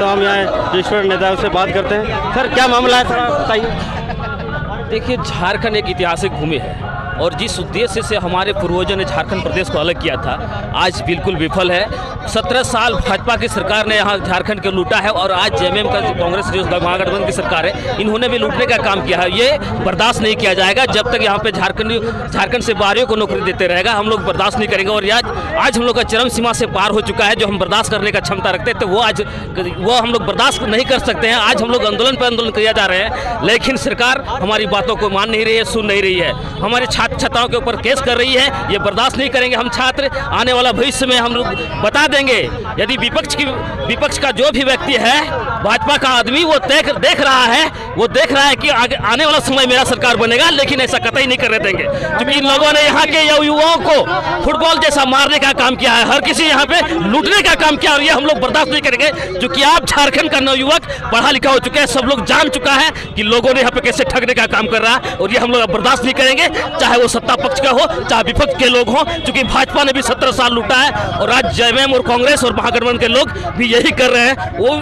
तो हम यहाँ जो नेताओं से बात करते हैं। सर क्या मामला है, सर बताइए। देखिए, झारखंड एक ऐतिहासिक भूमि है और जिस उद्देश्य से हमारे पूर्वजों ने झारखंड प्रदेश को अलग किया था आज बिल्कुल विफल है। 17 साल भाजपा की सरकार ने यहाँ झारखंड को लूटा है और आज जेएमएम का कांग्रेस जो महागठबंधन की सरकार है इन्होंने भी लूटने का काम किया है। ये बर्दाश्त नहीं किया जाएगा जब तक यहाँ पे झारखंड से बाहरियों को नौकरी देते रहेगा, हम लोग बर्दाश्त नहीं करेंगे। और आज हम लोग का चरम सीमा से पार हो चुका है। जो हम बर्दाश्त करने का क्षमता रखते थे वो हम लोग बर्दाश्त नहीं कर सकते हैं। आज हम लोग आंदोलन पर आंदोलन किया जा रहे हैं, लेकिन सरकार हमारी बातों को मान नहीं रही है, सुन नहीं रही है। हमारे छात्राओं के ऊपर केस कर रही है, ये बर्दाश्त नहीं करेंगे। हम छात्र आने वाला भविष्य में हम लोग बता देंगे। यदि विपक्ष का जो भी व्यक्ति है, भाजपा का आदमी वो देख रहा है कि आने वाला समय मेरा सरकार बनेगा, लेकिन ऐसा कतई नहीं करने देंगे। क्योंकि इन लोगों ने यहाँ के युवाओं को फुटबॉल जैसा मारने का काम किया है, हर किसी यहाँ पे लूटने का काम किया, और ये हम लोग बर्दाश्त नहीं करेंगे। क्योंकि आप झारखंड का नवयुवक पढ़ा लिखा हो चुके हैं, सब लोग जान चुका है कि लोगों ने यहाँ पे कैसे ठगने का काम कर रहा है, और ये हम लोग बर्दाश्त नहीं करेंगे, चाहे वो सत्ता पक्ष का हो चाहे विपक्ष के लोग हों। क्योंकि भाजपा ने भी 17 साल लूटा है और आज जेएमएम और कांग्रेस और महागठबंधन के लोग भी यही कर रहे हैं।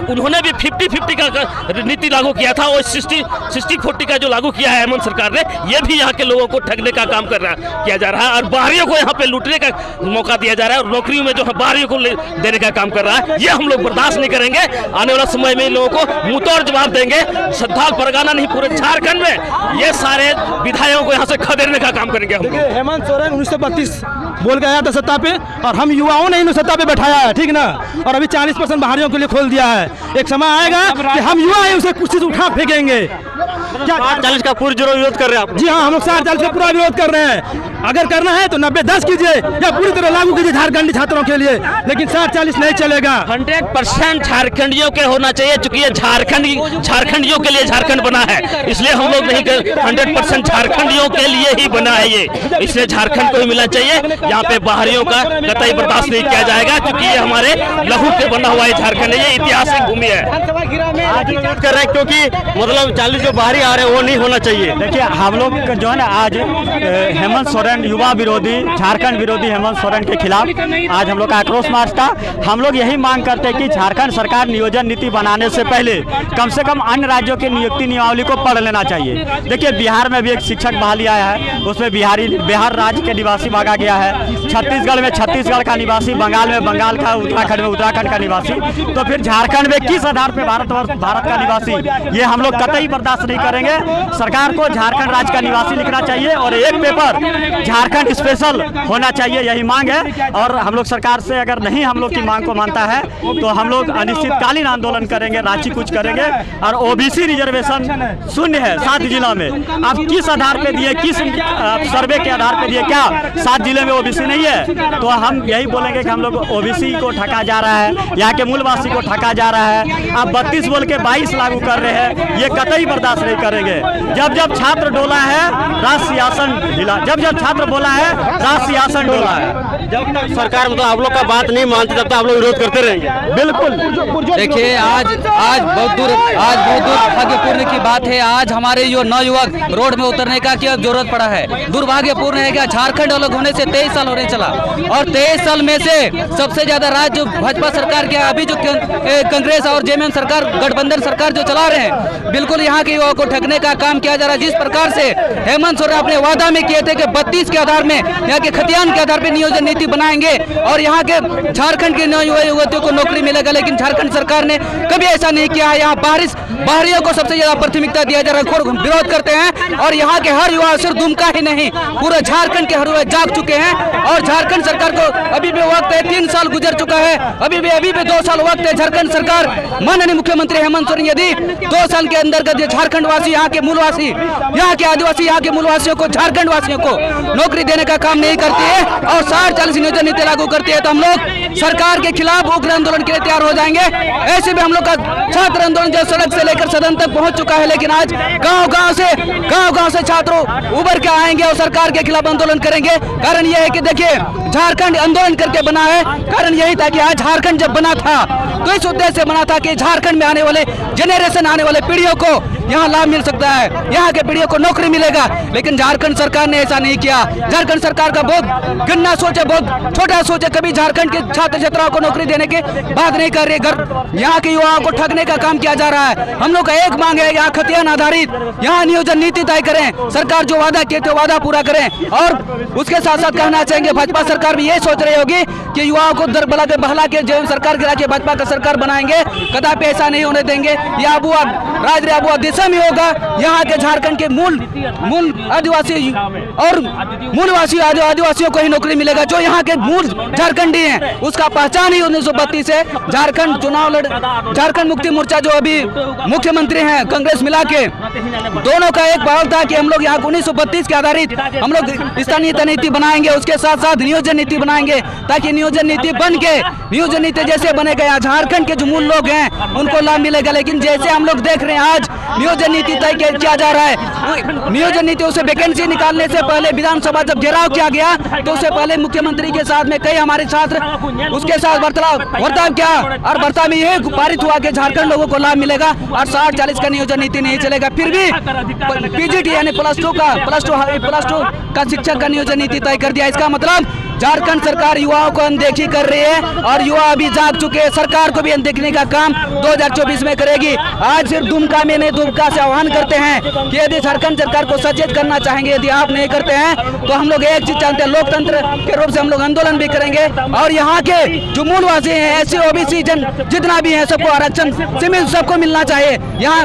उन्होंने भी 50-50 का नीति लागू किया था और 60-40 का जो लागू किया है हेमंत सरकार ने, ये भी यहाँ के लोगों को ठगने का काम किया जा रहा है और बाहरियों को यहाँ पे लूटने का मौका दिया जा रहा है और नौकरियों में जो है बाहरियों को देने का काम कर रहा है। ये हम लोग बर्दाश्त नहीं करेंगे। आने वाला समय में इन लोगों को मुंहतोड़ जवाब देंगे। संथाल परगना नहीं, पूरे झारखंड में ये सारे विधायकों को यहाँ से खदेड़ने का काम करेंगे। हेमंत सोरेन 1932 बोल के आया था सत्ता पे और हम युवाओं ने इन्हें सत्ता पे बैठाया है, ठीक ना। और अभी 40% बाहरियों के लिए खोल दिया है। एक समय आएगा कि हम युवा हैं, उसे कुछ चीज उठा फेंकेंगे। 40 का पूरी जोर विरोध कर रहे हैं आप? जी हाँ, हम लोग 40 का पूरा विरोध कर रहे हैं। अगर करना है तो 90-10 कीजिए या पूरी तरह लागू कीजिए झारखंडी छात्रों के लिए, लेकिन 60-40 नहीं चलेगा। 100% झारखंडियों के होना चाहिए, क्योंकि ये झारखंडियों के लिए झारखंड बना है, इसलिए हम लोग नहीं 100% झारखंडियों के लिए ही बना है ये, इसलिए झारखंड को ही मिलना चाहिए। यहाँ पे बाहरियों का कतई बर्दाश्त नहीं किया जाएगा, क्योंकि ये हमारे लहू पे बना हुआ है झारखंड, ये ऐतिहासिक भूमि है। आज विरोध कर रहे हैं क्योंकि मतलब 40 जो बाहरी आ रहे हैं वो नहीं होना चाहिए। देखिए, हम लोग जो है ना आज हेमंत सोरेन युवा विरोधी, झारखंड विरोधी हेमंत सोरेन के खिलाफ आज हम लोग का आक्रोश मार्च था। हम लोग यही मांग करते हैं कि झारखंड सरकार नियोजन नीति बनाने से पहले कम से कम अन्य राज्यों की नियुक्ति नियमावली को पढ़ लेना चाहिए। देखिए, बिहार में भी एक शिक्षक बहाली आया है, उसमें बिहार राज्य के निवासी भागा गया है, छत्तीसगढ़ में छत्तीसगढ़ का निवासी, बंगाल में बंगाल का, उत्तराखंड में उत्तराखंड का निवासी, तो फिर झारखंड में किस आधार पर भारत का निवासी? ये हम लोग कतई बर्दाश्त नहीं करेंगे। सरकार को झारखंड राज्य का निवासी लिखना चाहिए और एक पेपर झारखंड स्पेशल होना चाहिए, यही मांग है। और हम लोग सरकार से अगर नहीं हम लोग की मांग को मानता है तो हम लोग अनिश्चितकालीन आंदोलन करेंगे, रांची कूच करेंगे। और ओबीसी रिजर्वेशन शून्य है 7 जिलों में। आप किस आधार पे दिए, किस सर्वे के आधार पे दिए? क्या 7 जिले में ओबीसी नहीं है? तो हम यही बोलेंगे कि हम लोग ओबीसी को ठगा जा रहा है, यहाँ के मूलवासी को ठगा जा रहा है। आप 32 बोल के 22 लागू कर रहे हैं, ये कतई बर्दाश्त नहीं करेंगे। जब छात्र डोला है राष्ट्र सिंहासन हिला, जब छात्र बोला है राष्ट्र सिंहासन डोला है। जब तक सरकार मतलब आप लोग का बात नहीं मानती तब तक आप लोग विरोध करते रहेंगे। बिल्कुल। देखिए, आज बहुत दूर दुर्भाग्यपूर्ण की बात है। आज हमारे यो नौयुवक रोड में उतरने का क्या जरूरत पड़ा है? दुर्भाग्यपूर्ण है कि झारखंड अलग होने से 23 साल होने चला और 23 साल में से सबसे ज्यादा राज्य भाजपा सरकार के, अभी जो कांग्रेस और जेएमएम सरकार गठबंधन सरकार जो चला रहे हैं, बिल्कुल यहाँ के युवाओं को ठगने का काम किया जा रहा है। जिस प्रकार से हेमंत सोरेन अपने वादा में किए थे कि 32 के आधार में यहाँ के खतियान के आधार पर नियोजन नीति बनाएंगे और यहाँ के झारखंड के युवतियों को नौकरी मिलेगा, लेकिन झारखंड सरकार ने कभी ऐसा नहीं किया है। यहाँ बाहरियों को सबसे ज्यादा प्राथमिकता दिया जा रहा है, विरोध करते हैं। और यहाँ के हर युवा सिर्फ दुमका ही नहीं, पूरा झारखंड के हर युवा जाग चुके हैं। और झारखंड सरकार को अभी भी वक्त है, 3 साल गुजर चुका है, अभी भी 2 साल वक्त है। झारखंड सरकार, माननीय मुख्यमंत्री हेमंत सोरेन यदि 2 साल के अंदर झारखंड वासी, यहाँ के मूलवासी, यहाँ के आदिवासी, यहाँ के मूलवासियों को, झारखंड वासियों को नौकरी देने का काम नहीं करती है और 60-40 नियोजन नीति लागू करती है, तो हम लोग सरकार के खिलाफ उग्र आंदोलन के लिए तैयार हो जाएंगे। ऐसे में हम लोग का छात्र आंदोलन जो सड़क से लेकर सदन तक पहुंच चुका है, लेकिन आज गांव से छात्रों उभर के आएंगे और सरकार के खिलाफ आंदोलन करेंगे। कारण यह है कि देखिए, झारखंड आंदोलन करके बना है। कारण यही था कि आज झारखंड जब बना था तो इस उद्देश्य से बना था कि झारखंड में आने वाले जेनरेशन, आने वाले पीढ़ियों को यहाँ लाभ मिल सकता है, यहाँ के पीढ़ियों को नौकरी मिलेगा। लेकिन झारखंड सरकार ने ऐसा नहीं किया। झारखंड सरकार का बहुत गन्ना सोच है, बहुत छोटा सोच है। कभी झारखंड के छात्र छात्राओं को नौकरी देने की बात नहीं कर रही है। यहाँ के युवाओं को ठगने का काम किया जा रहा है। हम लोग का एक मांग है, यहाँ खतियान आधारित यहाँ नियोजन नीति तय करें। सरकार जो वादा किए थे वादा पूरा करें। और उसके साथ साथ कहना चाहेंगे, भाजपा सरकार भी ये सोच रही होगी कि युवाओं को दर बला के बहला के जो सरकार गिरा के भाजपा का सरकार बनाएंगे। कदापि ऐसा नहीं होने देंगे। यह अबुआ राज अबुआ दिशा में होगा। यहाँ के झारखंड के मूल आदिवासी और मूलवासी आदिवासियों को ही नौकरी मिलेगा, जो यहाँ के मूल झारखंडी हैं। उसका पहचान ही 1932 से झारखंड चुनाव झारखंड मुक्ति मोर्चा जो अभी मुख्यमंत्री हैं कांग्रेस मिला के, दोनों का एक भाव था कि हम लोग यहाँ 1932 के आधारित हम लोग स्थानीय नीति बनाएंगे। उसके साथ साथ नियोजन नीति बनाएंगे, ताकि नियोजन नीति बन के नियोजन नीति जैसे बनेगा यहाँ झारखंड के जो मूल लोग हैं उनको लाभ मिलेगा। लेकिन जैसे हम लोग देख रहे हैं आज नियोजन नीति तय किया जा रहा है। नियोजन नीति उसे वैकेंसी निकालने से पहले विधानसभा जब घेराव किया गया तो उससे पहले मुख्यमंत्री के साथ में कई हमारे छात्र उसके साथ बर्ताव किया, और बर्ताव में यह पारित हुआ कि झारखंड लोगों को लाभ मिलेगा और 60-40 का नियोजन नीति नहीं चलेगा। फिर भी पीजीटी यानी प्लस टू का शिक्षक का नियोजन नीति तय कर दिया। इसका मतलब झारखंड सरकार युवाओं को अनदेखी कर रही है और युवा अभी जाग चुके हैं। सरकार को भी अनदेखने का काम 2024 में करेगी। आज सिर्फ दुमका में नहीं, दुमका से आह्वान करते हैं कि यदि झारखंड सरकार को सचेत करना चाहेंगे, यदि आप नहीं करते हैं तो हम लोग एक चीज जानते हैं, लोकतंत्र के रूप से हम लोग आंदोलन भी करेंगे। और यहाँ के जो मूलवासी हैं, एससी ओबीसी जितना भी है, सबको आरक्षण सीमित सबको मिलना चाहिए। यहाँ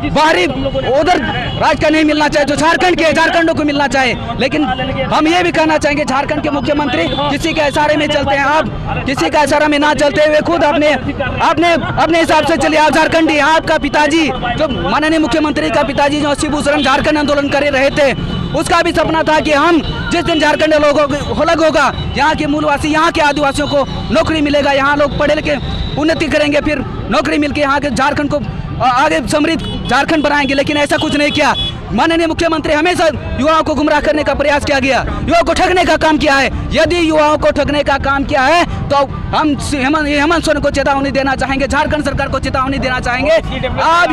बाहरी उधर राज्य का नहीं मिलना चाहिए, जो झारखंड के झारखंडों को मिलना चाहिए। लेकिन हम ये भी कहना चाहेंगे, झारखंड के मुख्यमंत्री किसी के इशारे में चलते हैं। आप किसी का इशारा में ना चलते हुए खुद अपने हिसाब से चलिए। आप झारखंडी, आपका पिताजी जो माननीय मुख्यमंत्री का पिताजी जो शिबू सोरेन झारखंड आंदोलन कर रहे थे, उसका भी सपना था कि हम जिस दिन झारखंड अलग होगा, यहाँ के मूलवासी यहाँ के आदिवासियों को नौकरी मिलेगा, यहाँ लोग पढ़े लिखे उन्नति करेंगे, फिर नौकरी मिलकर यहाँ के झारखंड को आगे समृद्ध झारखंड बनाएंगे। लेकिन ऐसा कुछ नहीं किया। माननीय मुख्यमंत्री हमेशा युवाओं को गुमराह करने का प्रयास किया गया, युवाओं को ठगने का काम किया है। यदि युवाओं को ठगने का काम किया है तो हम हेमंत सोरेन को चेतावनी देना चाहेंगे, झारखंड सरकार को चेतावनी देना चाहेंगे। आप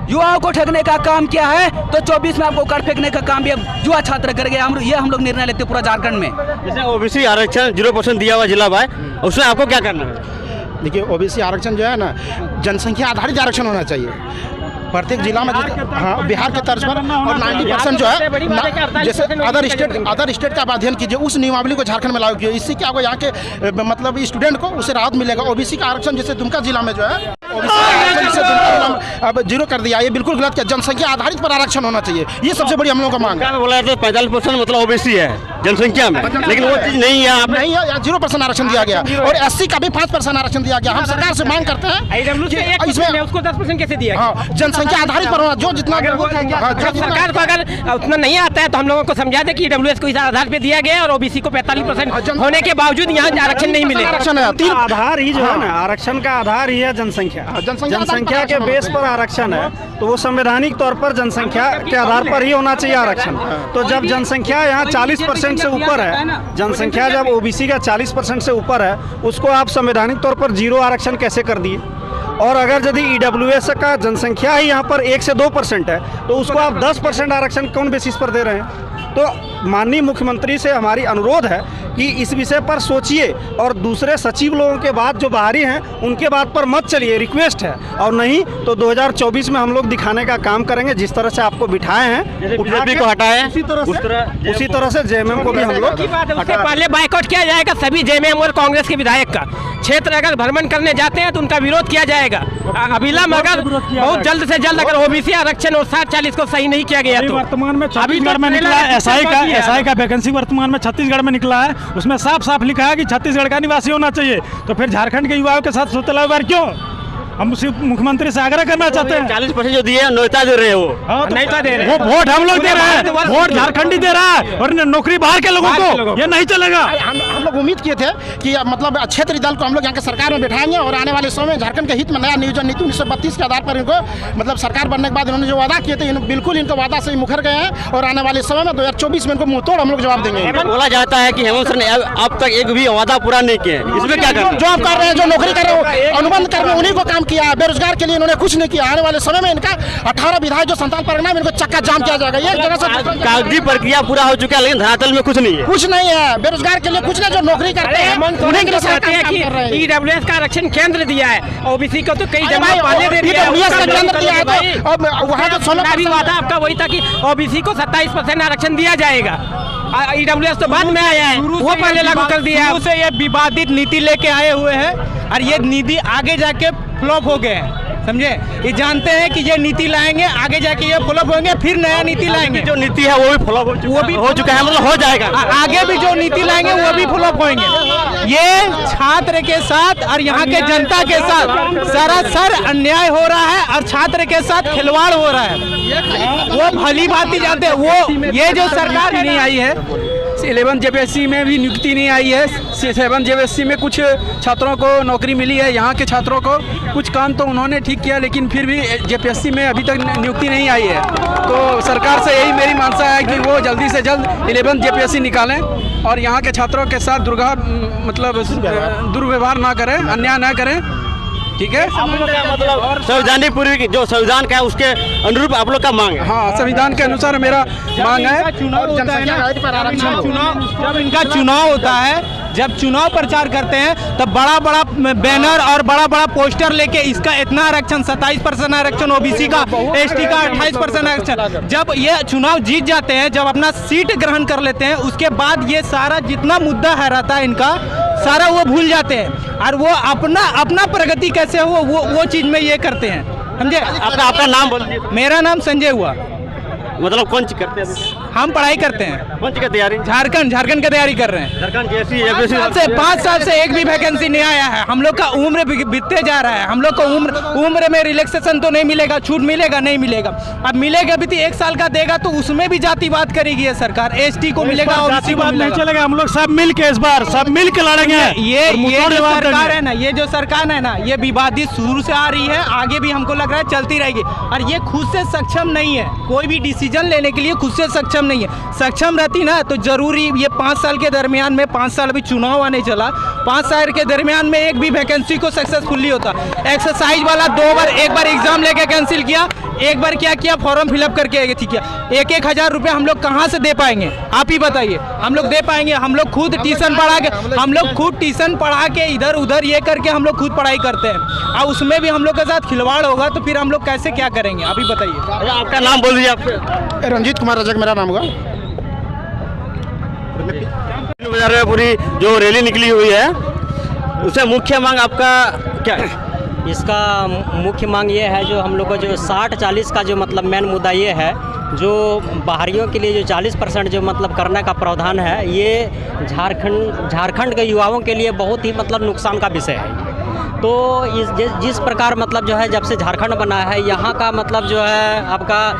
युवाओं को ठगने का काम किया है तो 24 में आपको कर फेंकने का काम भी युवा छात्र करेंगे। हम लोग निर्णय लेते पूरा झारखंड में। जैसे ओबीसी आरक्षण 0% दिया हुआ जिला है, उसमें आपको क्या करना है? देखिए, ओबीसी आरक्षण जो है ना, जनसंख्या आधारित आरक्षण होना चाहिए प्रत्येक जिला में। हाँ, बिहार के तर्ज पर। और 90% जो है जैसे अदर स्टेट का आप अध्ययन कीजिए, उस नियमावली को झारखंड में लागू कीजिए। इससे क्या होगा, यहाँ के मतलब स्टूडेंट को उससे राहत मिलेगा। ओबीसी का आरक्षण जैसे दुमका जिला में जो है अब 0 कर दिया, ये बिल्कुल गलत किया। जनसंख्या आधारित पर आरक्षण होना चाहिए, ये सबसे बड़ी हम लोगों का मांग है। बोला जाता है 45% मतलब ओबीसी है जनसंख्या में, लेकिन वो चीज नहीं है। नहीं है, 0% आरक्षण दिया गया और एससी का भी 5% आरक्षण दिया गया। हम सरकार से मांग करते हैं इसमें उसको 10% कैसे दिया? हाँ, जनसंख्या आधारित पर होना, जो जितना सरकार को अगर उतना नहीं आता है तो हम लोगों को समझा दे कि ईडब्ल्यूएस को इस आधार पे दिया गया और ओबीसी को 45% होने के बावजूद यहाँ आरक्षण नहीं मिलेगा। आरक्षण है, 3 आधार ही जो है ना, आरक्षण का आधार ही है जनसंख्या के बेस पर आरक्षण है, तो वो संवैधानिक तौर पर जनसंख्या के आधार पर ही होना चाहिए आरक्षण। तो जब जनसंख्या यहाँ 40% से ऊपर है, जनसंख्या जब ओबीसी का 40% से ऊपर है, उसको आप संवैधानिक तौर पर 0 आरक्षण कैसे कर दिए? और अगर यदि ईडब्ल्यूएस का जनसंख्या ही यहाँ पर 1 से 2% है, तो उसको आप 10% आरक्षण कौन बेसिस पर दे रहे हैं? तो माननीय मुख्यमंत्री से हमारी अनुरोध है कि इस विषय पर सोचिए और दूसरे सचिव लोगों के बाद जो बाहरी हैं उनके बात पर मत चलिए, रिक्वेस्ट है। और नहीं तो 2024 में हम लोग दिखाने का काम करेंगे, जिस तरह से आपको बिठाए हैं, बीजेपी को हटाए, उसी तरह से जेएमएम को भी हम लोग उससे पहले बाइकआउट किया जाएगा सभी जेएमएम और कांग्रेस के विधायक का। क्षेत्र अगर भ्रमण करने जाते हैं तो उनका विरोध किया जाएगा। अविलंब अगर बहुत जल्द से जल्द अगर ओबीसी आरक्षण और 60-40 को सही नहीं किया गया तो वर्तमान में छत्तीसगढ़ में निकला एसआई का वैकेंसी वर्तमान में छत्तीसगढ़ में निकला है, उसमें साफ साफ लिखा है कि छत्तीसगढ़ का निवासी होना चाहिए। तो फिर झारखंड के युवाओं के साथ सोचला बार क्यों? हम उसी मुख्यमंत्री से आग्रह करना चाहते हैं। 40% जो दिए नौता दे रहे हैं, वो नौता दे रहे हैं, वो वोट हम लोग दे रहे हैं, वोट झारखंडी दे रहा है और नौकरी बाहर के लोगों को, ये नहीं चलेगा। हम लोग उम्मीद किए थे कि मतलब क्षेत्रीय दल को हम लोग यहाँ के सरकार में बैठाएंगे और आने वाले समय में झारखंड के हित में नया नियोजन नीति 1932 के आधार पर इनको मतलब सरकार बनने के बाद इन्होंने जो वादा किए थे, बिल्कुल इनको वादा से मुखर गए हैं और आने वाले समय में 2024 में इनको मुंहतोड़ हम लोग जवाब देंगे। बोला जाता है कि हेमंत सोरेन ने अब तक एक भी वादा पूरा नहीं किया है, इसमें क्या कर? जॉब कर रहे हैं, जो नौकरी कर रहे हैं, अनुबंध कर रहे हैं, उन्हीं को काम काम किया है, बेरोजगार के लिए इन्होंने कुछ नहीं किया। आने वाले समय में इनका 18 विधायक जो संताल परगना में इनको चक्का जाम किया जाएगा। ये जगह से कागजी प्रक्रिया पूरा हो चुका है लेकिन धरातल में कुछ नहीं है। कुछ नहीं है, बेरोजगार के लिए कुछ नहीं, जो नौकरी करते हैं उन्हीं के लिए कहते हैं कि ईडब्ल्यूएस का आरक्षण केंद्र दिया है, ओबीसी को तो कई जगह पहले दे दिया है। का केंद्र दिया है तो अब वहाँ जो 16% वादा आपका वही था कि ओबीसी को 27% आरक्षण दिया जाएगा। ईडब्ल्यूएस तो बाद में आया है, वो पहले लागू कर दिया है। शुरू से ये विवादित नीति लेके आए हुए हैं और ये नीति आगे जाके फ्लॉप हो गए हैं, समझे। ये जानते हैं कि ये नीति लाएंगे, आगे जाके ये फ्लॉप होंगे, फिर नया नीति लाएंगे। जो नीति है वो भी फ्लॉप हो चुका है, मतलब हो जाएगा। आगे भी जो नीति लाएंगे वो भी फ्लॉप होंगे। ये छात्र के साथ और यहाँ के जनता के साथ सरासर अन्याय हो रहा है और छात्र के साथ खिलवाड़ हो रहा है। वो भली भांति जानते हैं। वो ये जो सरकार नहीं आई है, 11 जेपीएससी में भी नियुक्ति नहीं आई है। 7 जेपीएससी में कुछ छात्रों को नौकरी मिली है, यहाँ के छात्रों को कुछ काम तो उन्होंने ठीक किया, लेकिन फिर भी जेपीएससी में अभी तक नियुक्ति नहीं आई है। तो सरकार से यही मेरी मांसा है कि वो जल्दी से जल्द 11 जेपीएससी निकालें और यहाँ के छात्रों के साथ दुर्व्यवहार ना करें, अन्याय ना करें, ठीक है। मतलब संवैधानिक पूर्व की जो संविधान का है उसके अनुरूप आप लोग का मांग है। हाँ, संविधान के अनुसार मेरा मांग है। जब इनका चुनाव होता है, जब चुनाव प्रचार करते हैं तब बड़ा बड़ा बैनर और बड़ा बड़ा पोस्टर लेके इसका इतना आरक्षण 27% आरक्षण ओबीसी का, एसटी का 28% आरक्षण। जब ये चुनाव जीत जाते हैं, जब अपना सीट ग्रहण कर लेते हैं, उसके बाद ये सारा जितना मुद्दा है रहता है इनका सारा वो भूल जाते हैं और वो अपना प्रगति कैसे हो वो चीज में ये करते हैं, समझे। आपका नाम बोल दीजिए। मेरा नाम संजय हुआ। मतलब कौन सी करते हैं? हम पढ़ाई करते हैं। कौन सी की तैयारी? झारखंड की तैयारी कर रहे हैं। झारखंड जैसी 5 साल से एक भी वैकेंसी नहीं आया है। हम लोग का उम्र बीतते जा रहा है। हम लोग को उम्र में रिलैक्सेशन तो नहीं मिलेगा, छूट मिलेगा नहीं मिलेगा। अब मिलेगा भी तो 1 साल का देगा तो उसमें भी जातिवाद करेगी ये सरकार। एसटी को मिलेगा, ओबीसी को नहीं चलेगा। हम लोग सब मिल के इस बार सब मिल के लड़ेंगे। ये जो सरकार है ना, ये जो सरकार है ना, ये विवादित शुरू से आ रही है, आगे भी हमको लग रहा है चलती रहेगी। और ये खुद से सक्षम नहीं है, कोई भी डिसीजन लेने के लिए खुद से सक्षम नहीं है। सक्षम रहती ना तो जरूरी ये 5 साल के दरमियान में, 5 साल अभी चुनाव आने चला, 5 साल के दरमियान में एक भी वैकेंसी को सक्सेसफुली होता। एक्सरसाइज वाला 2 बार, एक बार एग्जाम लेके कैंसिल किया, एक बार क्या किया, फॉर्म फिलअप करके किया। 1-1 हज़ार रुपये हम लोग कहाँ से दे पाएंगे, आप ही बताइए। हम लोग दे पाएंगे? हम लोग खुद ट्यूशन पढ़ा के इधर उधर ये करके हम लोग खुद पढ़ाई करते हैं और उसमें भी हम लोग के साथ खिलवाड़ होगा तो फिर हम लोग कैसे क्या करेंगे, आप ही बताइए। आपका नाम बोल दीजिए। आप रंजीत कुमार रजक मेरा नाम होगा। बाजार में पूरी जो रैली निकली हुई है उससे मुख्य मांग आपका क्या है? इसका मुख्य मांग ये है, जो हम लोग को जो 60-40 का जो मतलब मेन मुद्दा ये है, जो बाहरियों के लिए जो 40% जो मतलब करने का प्रावधान है, ये झारखंड के युवाओं के लिए बहुत ही मतलब नुकसान का विषय है। तो जिस प्रकार मतलब जो है जब से झारखंड बना है, यहाँ का मतलब जो है आपका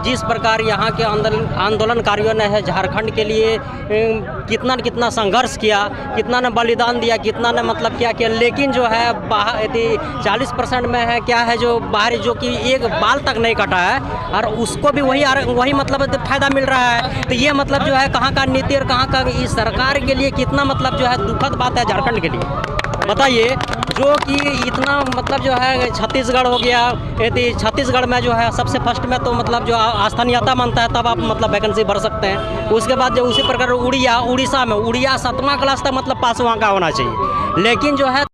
जिस प्रकार यहाँ के आंदोलनकारियों ने है झारखंड के लिए कितना न कितना संघर्ष किया, कितना ने बलिदान दिया, कितना ने मतलब क्या किया, लेकिन जो है 40% में है क्या है, जो बाहरी जो कि एक बाल तक नहीं कटा है और उसको भी वही मतलब फायदा मिल रहा है। तो ये मतलब जो है कहाँ का नीति और कहाँ का इस सरकार के लिए कितना मतलब जो है दुखद बात है झारखंड के लिए, बताइए। जो कि इतना मतलब जो है छत्तीसगढ़ हो गया, यदि छत्तीसगढ़ में जो है सबसे फर्स्ट में तो मतलब जो स्थानीयता मानता है तब आप मतलब वैकेंसी भर सकते हैं। उसके बाद जो उसी प्रकार उड़ीसा में 7वां क्लास तक मतलब पास वहाँ का होना चाहिए, लेकिन जो है